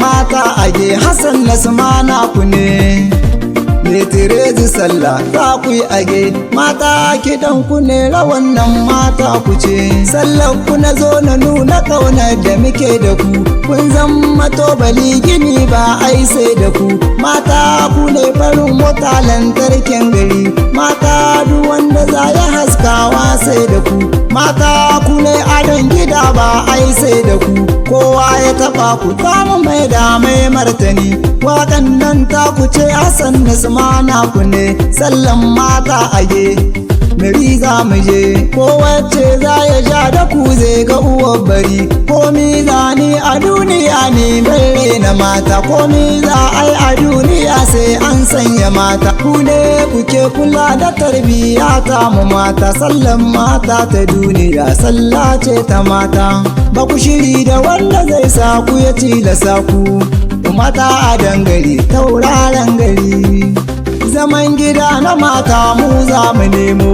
mata age Hassan Nasmana ku ne Letirezi sallah za ku yi age mata kidan ku ne rawan nan mata ku ce sallar ku na zo na nuna ƙaunar da muke da ku kun zama tobali gini ba ai sai da ku mata ku ne farin mota lantarkin gari mata duk wanda za ya haskawa sai da ku mata ku ne adon gida ba ai sai da ku kowa ya taba ku samu mai da mai martani waƙan nan ta ku ce Hassan Nasmana ku ne sallan mata age Mari za mu je kowace za ya sha da ku zai ga uwar bari komi za ni a duniya ne bare na mata komi za ai a duniya sai an sanya mata ku ne kuke kula da tarbiyya ta mu mata sallan mata ta duniya sallah ce ta mata ba ku shiri da wanda zai sa ku ya tilasa ku mata a dangare tauraron gari zaman gida na mata mu za mu nemo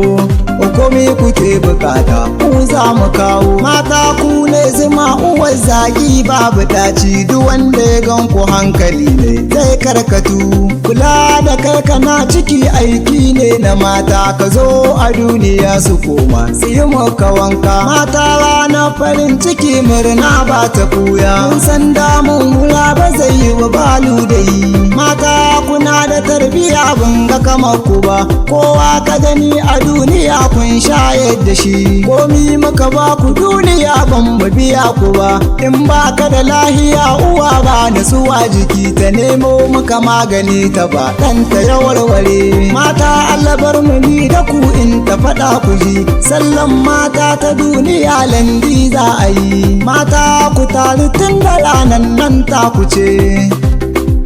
komai kuke bukata ku za mu kawo mata ku ne zuma uwar zaki babu daci duk wanda ya gan ku hankali ne zai karkatu kula da kai kana ciki aiki ne na mata ka zo a duniya su koma su yi maka wanka mata ranar farin ciki murna ba ta kuya kun san damun wula ba zai yi wa balu da yi mata kuna da tarbiyya ban ga kamar ku ba kowa ka gani a duniya kun shayar da shi komi muka ba ku duniya ban mu biya ku ba in ba ka da lahiya uwa ba nasuwa jiki ta nemo muka magani ta ba ɗanta ya warware mata Allah bar mu ni da ku in ta faɗa ku ji sallan mata ta duniya landi za a yi mata ku taru tun da ranan nan ta ku ce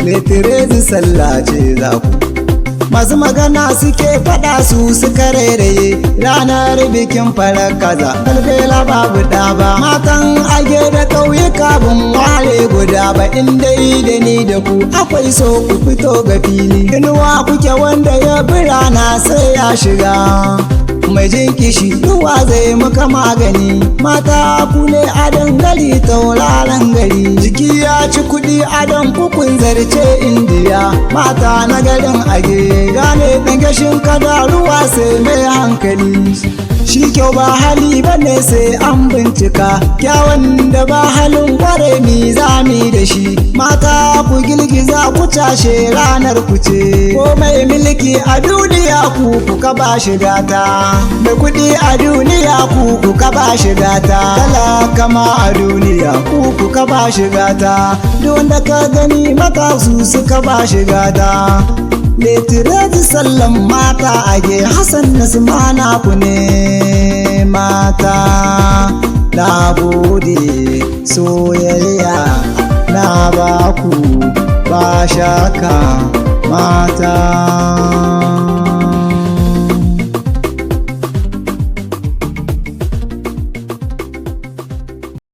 Letirezi sallah ce za ku masu magana suke faɗa su suka rairaye ranar bikin farar kaza kalbela babu ɗaba matan age da ƙauyuka bin ware guda ba inda da ni da ku akwai so ku fito ga fili inuwa kuke wanda ya birana sai ya shiga mai jin kishi ruwa zai muka magani mata ku ne adon gari tauraron gari jiki ya ci kudi adon kukun zarce indiya mata na garin age gane ɗan gashin kada ruwa sai mai hankali shi kyau ba hali bane sai an bincika kyawun da ba halin kware mi zami da shi mata ku girgiza ku cashe ranar ku ce ko mai milki a duniya ku kuka ba shiga ta mai kudi a duniya ku kuka ba shiga ta talaka ma a duniya ku kuka ba shiga ta duk wanda ka gani mata su suka ba shiga ta Letirezi sallan mata age Hassan Nasmana ku ne mata na gode soyayya na baku ba shaka mata